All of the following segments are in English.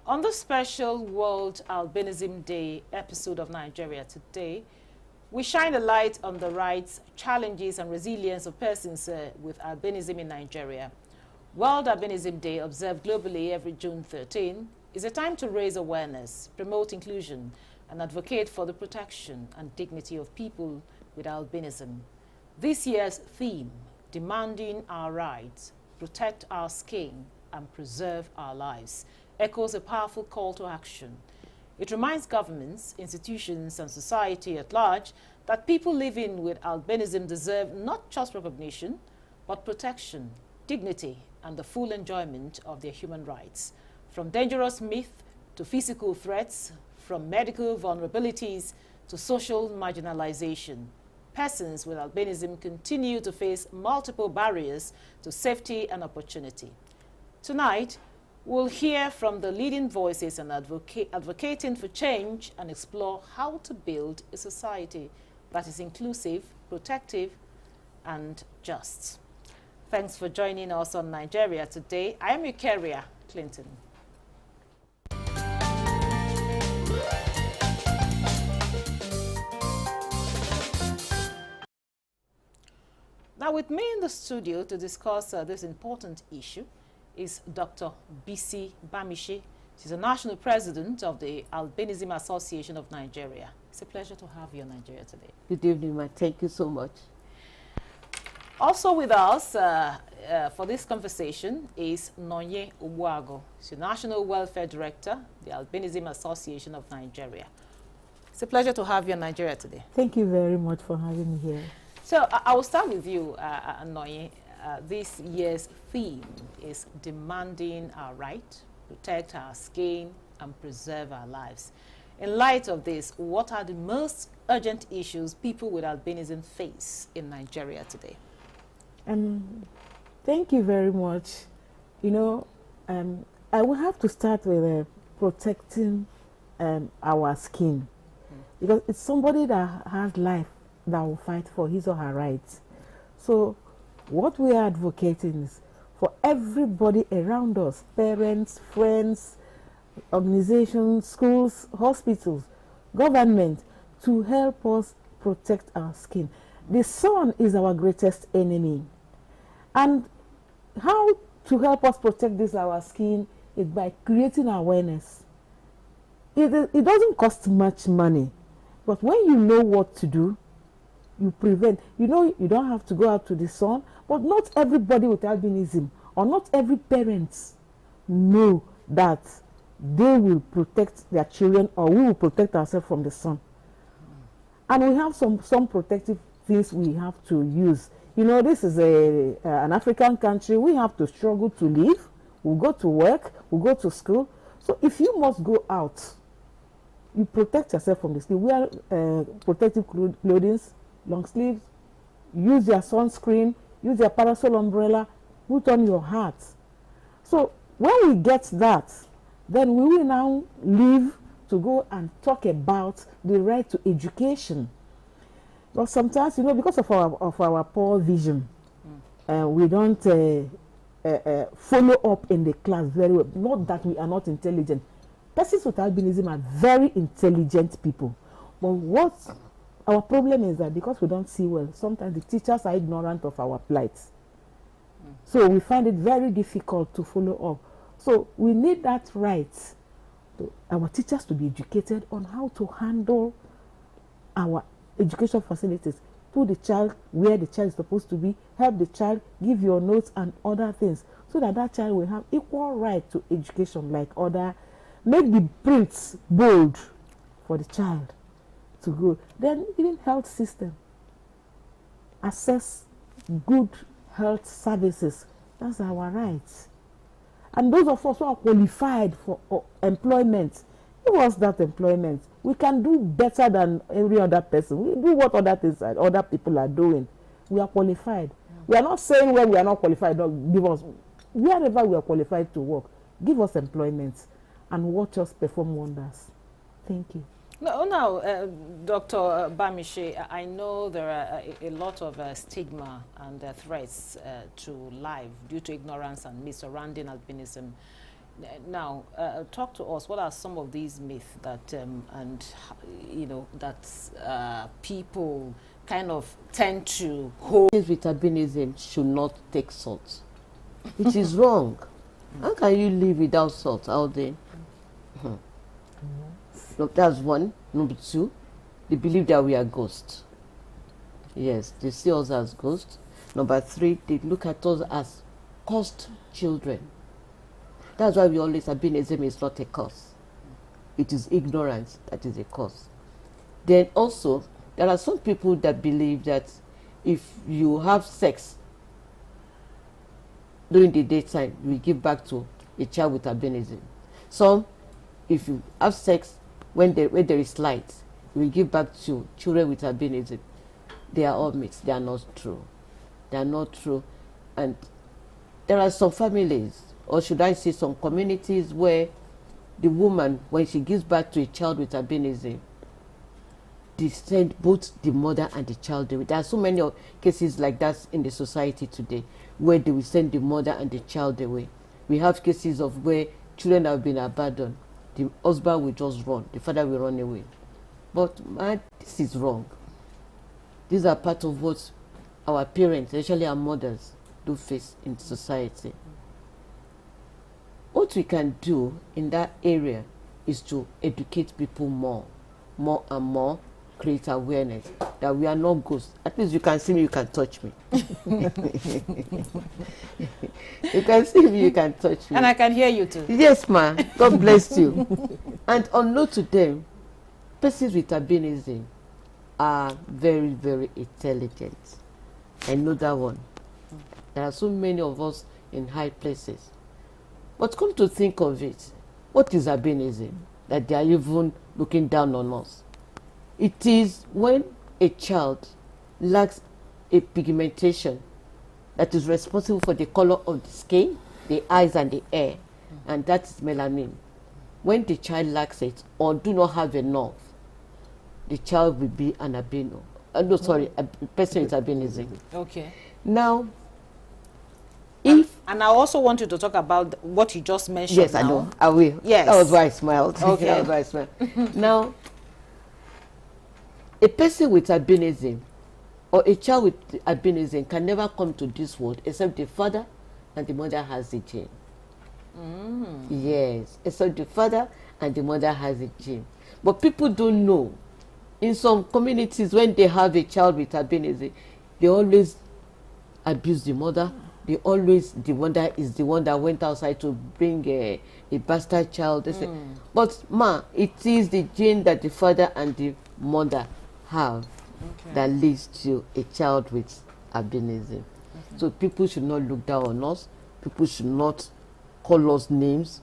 On the special World Albinism Day episode of Nigeria Today, we shine a light on the rights, challenges, and resilience of persons with albinism in Nigeria. World Albinism Day, observed globally every June 13, is a time to raise awareness, promote inclusion, and advocate for the protection and dignity of people with albinism. This year's theme, Demanding Our Rights, Protect Our Skin, and Preserve Our Lives, echoes a powerful call to action. It reminds governments, institutions, and society at large that people living with albinism deserve not just recognition, but protection, dignity, and the full enjoyment of their human rights. From dangerous myths to physical threats, from medical vulnerabilities to social marginalization, persons with albinism continue to face multiple barriers to safety and opportunity. Tonight, we'll hear from the leading voices and advocating for change and explore how to build a society that is inclusive, protective, and just. Thanks for joining us on Nigeria Today. I am Eucharia Clinton. Now, with me in the studio to discuss this important issue is Dr. Bisi Bamiche. She's a national president of the Albinism Association of Nigeria. It's a pleasure to have you in Nigeria today. Good evening, ma. Thank you so much. Also with us for this conversation is Nonye Ubuago. She's the National Welfare Director, the Albinism Association of Nigeria. It's a pleasure to have you in Nigeria today. Thank you very much for having me here. So I will start with you, Nonye. This year's theme is Demanding Our Right, Protect Our Skin, and Preserve Our Lives. In light of this, what are the most urgent issues people with albinism face in Nigeria today? Thank you very much. You know, I will have to start with protecting our skin, because it's somebody that has life that will fight for his or her rights. So what we are advocating is for everybody around us, parents, friends, organizations, schools, hospitals, government, to help us protect our skin. The sun is our greatest enemy. And how to help us protect our skin is by creating awareness. It doesn't cost much money, but when you know what to do, you prevent. You know, you don't have to go out to the sun, but not everybody with albinism or not every parent know that they will protect their children, or we will protect ourselves from the sun. And we have some protective things we have to use. You know, this is an African country. We have to struggle to live. We go to work, we go to school. So if you must go out, you protect yourself from the sun. Wear protective clothing, long sleeves, use your sunscreen, use your parasol umbrella, put on your hat. So when we get that, then we will now leave to go and talk about the right to education. But sometimes, you know, because of our poor vision, we don't follow up in the class very well. Not that we are not intelligent. Persons with albinism are very intelligent people. But what our problem is that because we don't see well, sometimes the teachers are ignorant of our plight. So we find it very difficult to follow up. So we need that right to our teachers to be educated on how to handle our education facilities. Put the child where the child is supposed to be, help the child, give your notes and other things, so that that child will have equal right to education like other. Make the prints bold for the child to go. Then even health system, access good health services. That's our rights. And those of us who are qualified for employment, give us that employment. We can do better than every other person. We do what other things other people are doing. We are qualified. We are not saying when we are not qualified, don't give us, wherever we are qualified to work, give us employment and watch us perform wonders. Thank you. No, Dr. Bamiche, I know there are a lot of stigma and threats to life due to ignorance and myths surrounding albinism. Now, talk to us. What are some of these myths that, that people kind of tend to hold? Persons with albinism should not take salt, which is wrong. How can you live without salt out there? No, that's one. Number two, they believe that we are ghosts. Yes, they see us as ghosts. Number three, they look at us as cursed children. That's why we always, albinism is not a curse. It is ignorance that is a curse. Then also, there are some people that believe that if you have sex during the daytime, you will give back to a child with albinism. Some, if you have sex when there is light, you will give back to children with albinism. They are all myths. They are not true. They are not true. And there are some families, or should I say some communities, where the woman, when she gives birth to a child with albinism, they send both the mother and the child away. There are so many cases like that in the society today, where they will send the mother and the child away. We have cases of where children have been abandoned. The husband will just run, the father will run away. But man, this is wrong. These are part of what our parents, especially our mothers, do face in society. What we can do in that area is to educate people more and more, create awareness that we are not ghosts. At least you can see me, you can touch me. You can see me, you can touch me. And I can hear you too. Yes, ma. God bless you. And unknown to them, persons with albinism are very, very intelligent. I know that one. There are so many of us in high places. But come to think of it, what is albinism? That they are even looking down on us. It is when a child lacks a pigmentation that is responsible for the color of the skin, the eyes and the hair, and that is melanin. When the child lacks it or do not have enough, the child will be an albino. A person with albinism. Okay. Now, if... And I also want you to talk about what you just mentioned. Yes, now. I know. I will. Yes. That was why I smiled. Okay. That was why I smiled. Now, a person with albinism or a child with albinism can never come to this world except the father and the mother has the gene. Yes, except the father and the mother has the gene. But people don't know. In some communities, when they have a child with albinism, they always abuse the mother. The mother is the one that went outside to bring a bastard child. They say, but ma, it is the gene that the father and the mother have that leads to a child with albinism. So people should not look down on us. People should not call us names.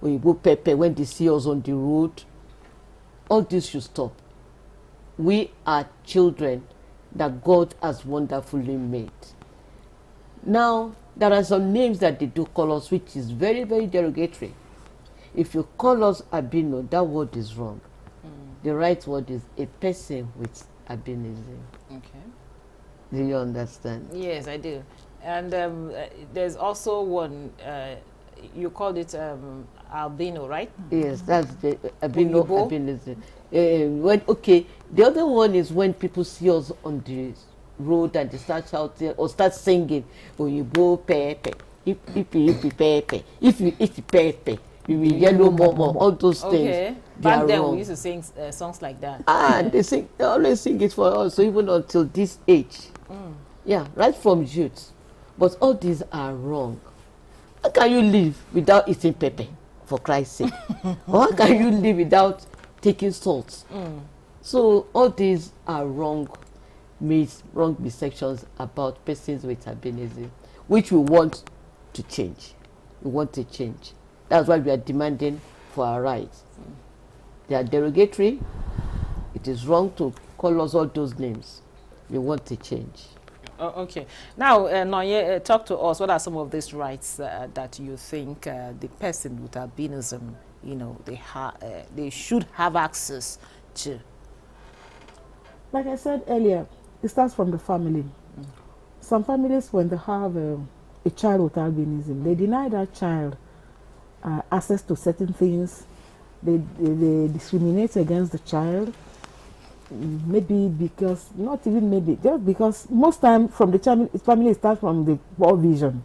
When you go Pepe, when they see us on the road, all this should stop. We are children that God has wonderfully made. Now, there are some names that they do call us, which is very, very derogatory. If you call us albino, that word is wrong. The right word is a person with albinism. Okay. Do you understand? Yes, I do. And there's also one, you called it albino, right? Yes, that's the albino Oyibo? albinism. The other one is when people see us on the road and they start shouting or start singing, Oyibo pepe, ipi pepe. If you eat pepe, you will yellow more, all those things. Okay. They Back are then wrong. we used to sing songs like that. They always sing it for us, so even until this age. Yeah, right from youth. But all these are wrong. How can you live without eating pepper, for Christ's sake? Or how can you live without taking salt? So all these are wrong myths, wrong misconceptions about persons with albinism, which we want to change. We want to change. That's why we are demanding for our rights. They are derogatory. It is wrong to call us all those names. We want to change. Oh, okay. Now, Nonye, talk to us. What are some of these rights that you think the person with albinism, they should have access to? Like I said earlier, it starts from the family. Some families, when they have a child with albinism, they deny that child access to certain things. They discriminate against the child. Maybe because, not even maybe, just because most time from the family starts from the poor vision.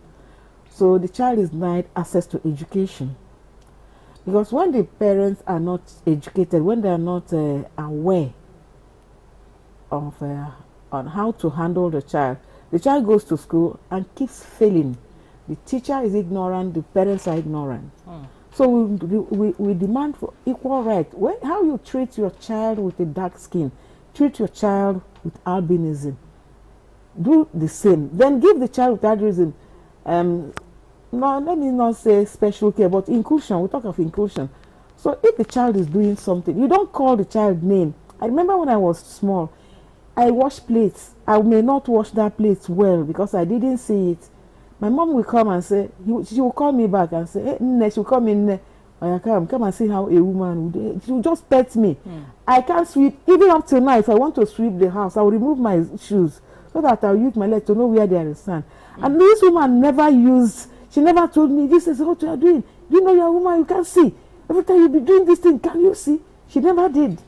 So the child is denied access to education. Because when the parents are not educated, when they are not aware of on how to handle the child goes to school and keeps failing. The teacher is ignorant, the parents are ignorant. So we demand for equal right. How you treat your child with a dark skin, treat your child with albinism. Do the same. Then give the child with albinism, no, let me not say special care, but inclusion. We talk of inclusion. So if the child is doing something, you don't call the child name. I remember when I was small, I wash plates. I may not wash that plate well because I didn't see it. My mom will come and say, she will call me back and say, hey, Nne, she will come in, come and see how a woman would. She will just pet me. I can't sweep. Even up till now, if I want to sweep the house, I will remove my shoes so that I will use my leg to know where there is sand. And this woman never used, she never told me, this is what you are doing. You know you're a woman, you can't see. Every time you be doing this thing, can you see? She never did.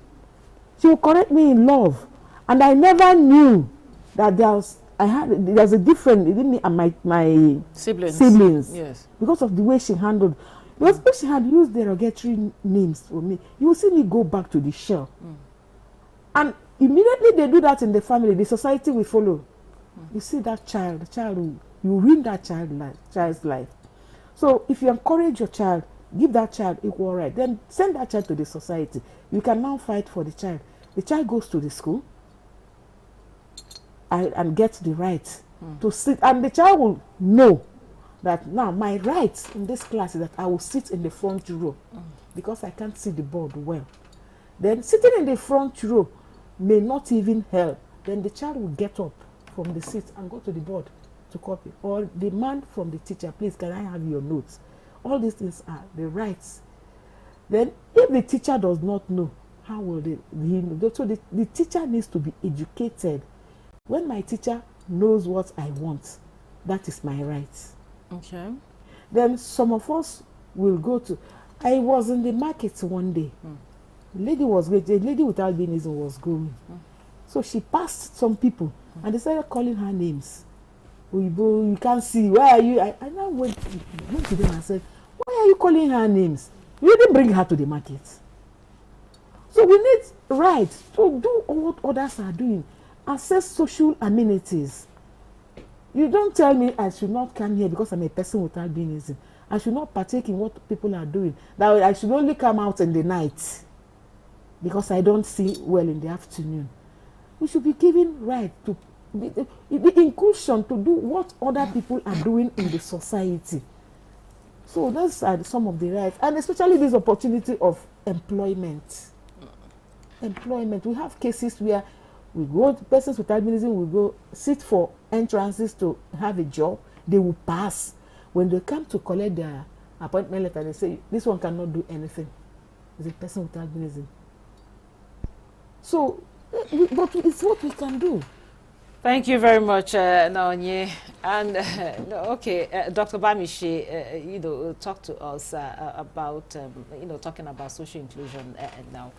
She will correct me in love. And I never knew that there's a difference between me and my siblings. Yes. Because of the way she handled. Because if she had used derogatory names for me, you will see me go back to the shell. And immediately they do that in the family, the society will follow. You see that child, you ruin that child's life. So if you encourage your child, give that child equal right, then send that child to the society. You can now fight for the child. The child goes to the school and gets the right to sit, and the child will know that now my right in this class is that I will sit in the front row because I can't see the board well. Then sitting in the front row may not even help. Then the child will get up from the seat and go to the board to copy, or demand from the teacher, please, can I have your notes? All these things are the rights. Then if the teacher does not know, how will he know? So the teacher needs to be educated. When my teacher knows what I want, that is my right. Okay. Then some of us will go to, I was in the market one day. A lady with albinism was going. So she passed some people and they started calling her names. You can't see, where are you? I now went to them and said, why are you calling her names? You didn't bring her to the market. So we need rights to do what others are doing. Access social amenities. You don't tell me I should not come here because I'm a person with albinism. I should not partake in what people are doing. That I should only come out in the night because I don't see well in the afternoon. We should be given right to the inclusion to do what other people are doing in the society. So those are some of the rights, and especially this opportunity of employment. Employment. We have cases where we go, persons with albinism will go sit for entrances to have a job. They will pass. When they come to collect their appointment letter, they say, this one cannot do anything. It's a person with albinism. So, but it's what we can do. Thank you very much, Naonye. And Dr. Bamishi, talk to us about talking about social inclusion now.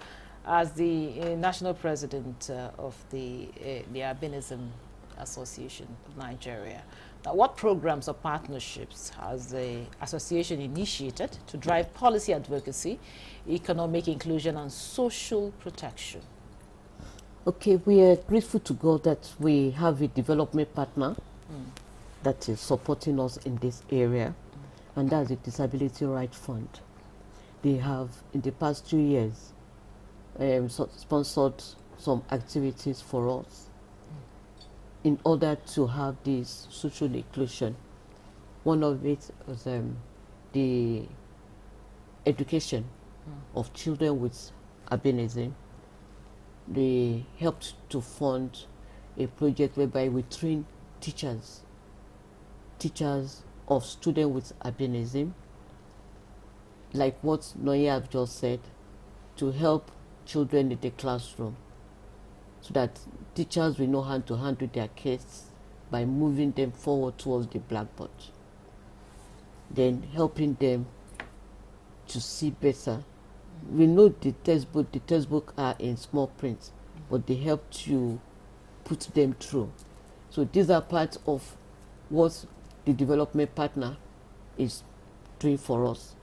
As the national president of the Albinism Association of Nigeria, now what programs or partnerships has the association initiated to drive policy advocacy, economic inclusion, and social protection? Okay, we are grateful to God that we have a development partner that is supporting us in this area, and that's the Disability Rights Fund. They have, in the past 2 years, sponsored some activities for us in order to have this social inclusion. One of it was the education of children with albinism. They helped to fund a project whereby we train teachers of students with albinism, like what Noya have just said, to help children in the classroom so that teachers will know how to handle their kids by moving them forward towards the blackboard. Then helping them to see better. We know the textbook are in small print, but they help to put them through. So these are part of what the development partner is doing for us.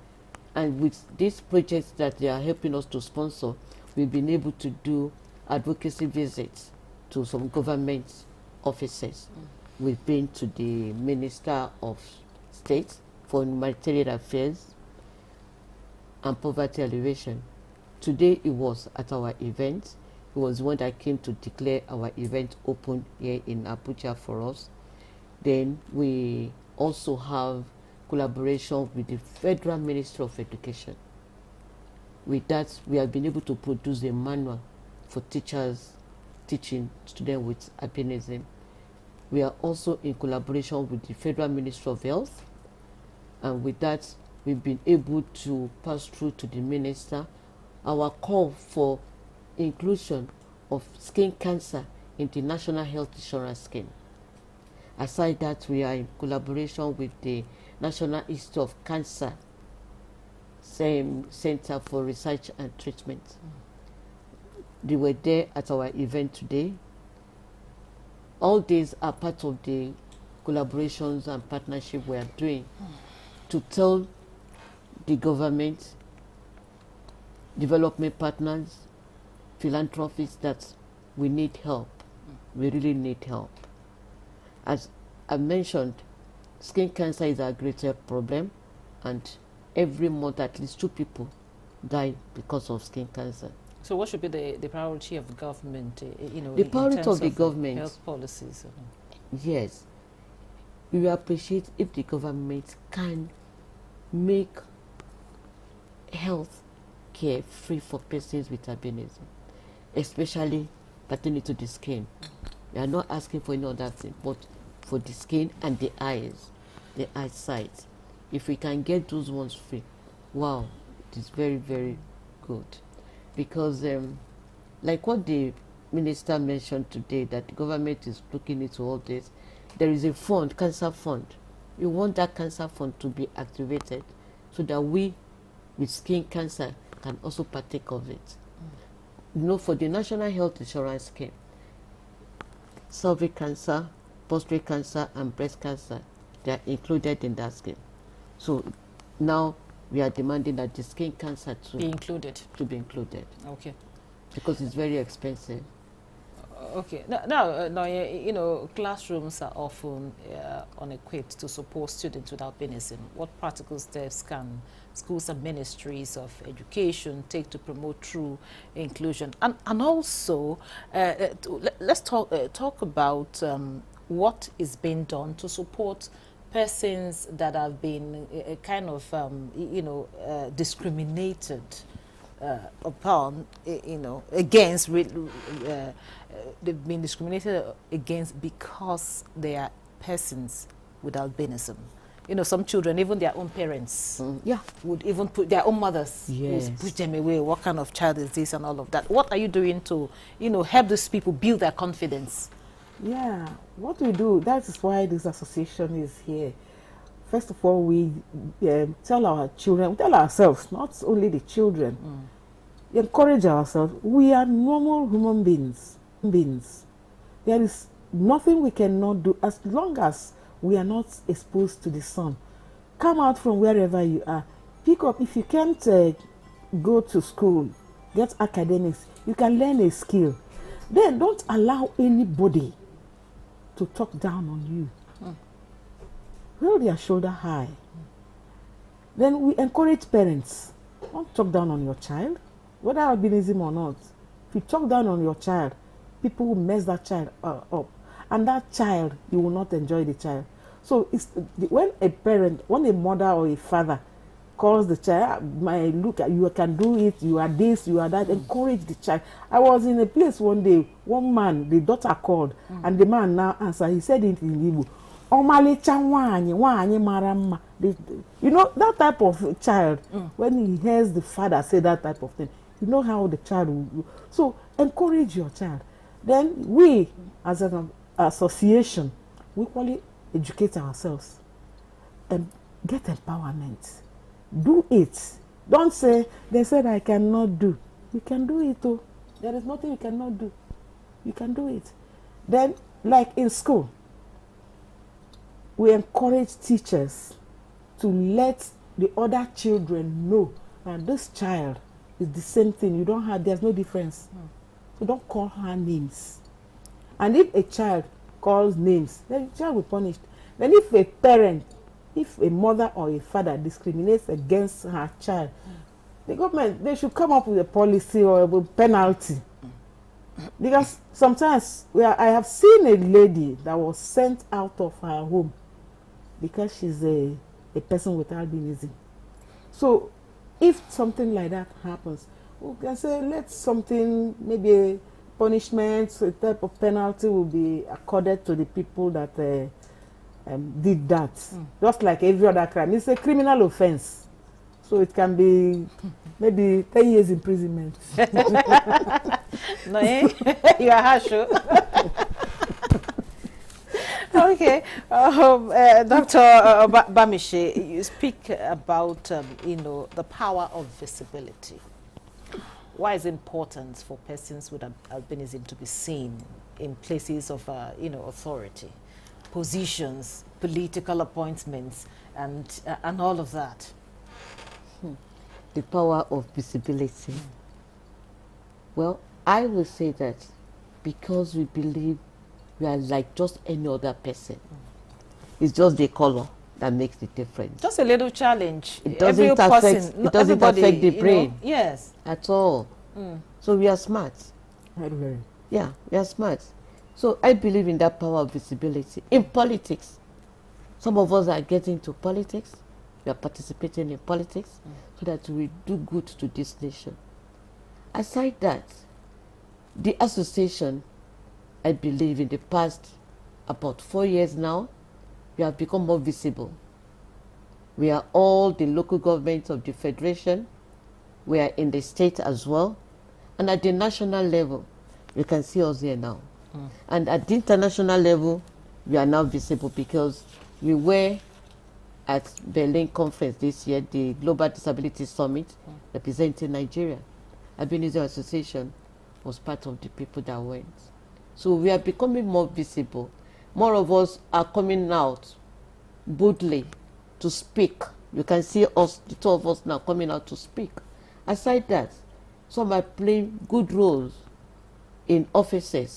And with these projects that they are helping us to sponsor, we've been able to do advocacy visits to some government offices. We've been to the Minister of State for Humanitarian Affairs and Poverty Alleviation. Today it was at our event. It was one that came to declare our event open here in Abuja for us. Then we also have collaboration with the Federal Ministry of Education. With that, we have been able to produce a manual for teachers teaching students with albinism. We are also in collaboration with the Federal Ministry of Health, and with that, we've been able to pass through to the minister our call for inclusion of skin cancer in the National Health Insurance Scheme. Aside that, we are in collaboration with the National Institute of Cancer Center for Research and Treatment. They were there at our event today. All these are part of the collaborations and partnership we are doing to tell the government, development partners, philanthropists that we need help. We really need help. As I mentioned, skin cancer is our greatest problem, and every month at least 2 people die because of skin cancer. So what should be the priority of the government, The priority of the government, health policies? Yes. We will appreciate if the government can make health care free for persons with albinism, especially pertaining to the skin. We are not asking for any other thing, but for the skin and the eyes, the eyesight. If we can get those ones free, wow, it is very, very good. Because like what the minister mentioned today, that the government is looking into all this, there is a fund, cancer fund. We want that cancer fund to be activated so that we with skin cancer can also partake of it. For the National Health Insurance Scheme, cervical cancer, prostate cancer, and breast cancer, they are included in that scheme. So now we are demanding that the skin cancer to be included. Okay. Because it's very expensive. Okay. Now, classrooms are often unequipped to support students with albinism. What practical steps can schools and ministries of education take to promote true inclusion? And also, let's talk about what is being done to support persons that have been discriminated upon, against. They've been discriminated against because they are persons with albinism. Some children, even their own parents, would even put their own mothers, would push them away. What kind of child is this, and all of that? What are you doing to, help these people build their confidence? Yeah, what we do, that is why this association is here. First of all, we tell our children, we tell ourselves, not only the children, encourage ourselves. We are normal human beings. There is nothing we cannot do as long as we are not exposed to the sun. Come out from wherever you are. Pick up, if you can't go to school, get academics, you can learn a skill. Then don't allow anybody to talk down on you. Hold your shoulder high. Then we encourage parents. Don't talk down on your child, whether albinism or not. If you talk down on your child, people will mess that child up. And that child, you will not enjoy the child. So when a mother or a father calls the child, look, you can do it, you are this, you are that, encourage the child. I was in a place one day, one man, the daughter called, and the man now answered, he said it in Igbo. That type of child, when he hears the father say that type of thing, you know how the child will. So encourage your child. Then we, as an association, we equally educate ourselves and get empowerment. Do it. Don't say, they said I cannot do. You can do it too. There is nothing you cannot do. You can do it. Then, like in school, we encourage teachers to let the other children know that this child is the same thing. You don't have, there's no difference. So don't call her names. And if a child calls names, then the child will be punished. Then if a parent, if a mother or a father discriminates against her child, the government, they should come up with a policy or a penalty. Because sometimes I have seen a lady that was sent out of her home because she's a person with albinism. So if something like that happens, we can say let something, maybe a punishment, a type of penalty will be accorded to the people that did that. Just like every other crime. It's a criminal offense. So it can be maybe 10 years imprisonment. No, eh? You are harsh. Okay, Dr. Bamiche, you speak about the power of visibility. Why is it important for persons with albinism to be seen in places of authority, positions, political appointments, and all of that? The power of visibility. Well, I will say that because we believe we are like just any other person. It's just the color that makes the difference. Just a little challenge. It doesn't affect the brain. Yes. At all. So we are smart. Very. Yeah, we are smart. So I believe in that power of visibility. In politics, some of us are getting into politics. We are participating in politics so that we do good to this nation. Aside that, the association, I believe in the past about 4 years now, we have become more visible. We are all the local governments of the federation. We are in the state as well. And at the national level, you can see us here now. And at the international level, we are now visible because we were at Berlin conference this year, the Global Disability Summit, representing Nigeria. Albinism Association was part of the people that went. So we are becoming more visible. More of us are coming out boldly to speak. You can see us, the two of us now coming out to speak. Aside that, some are playing good roles in offices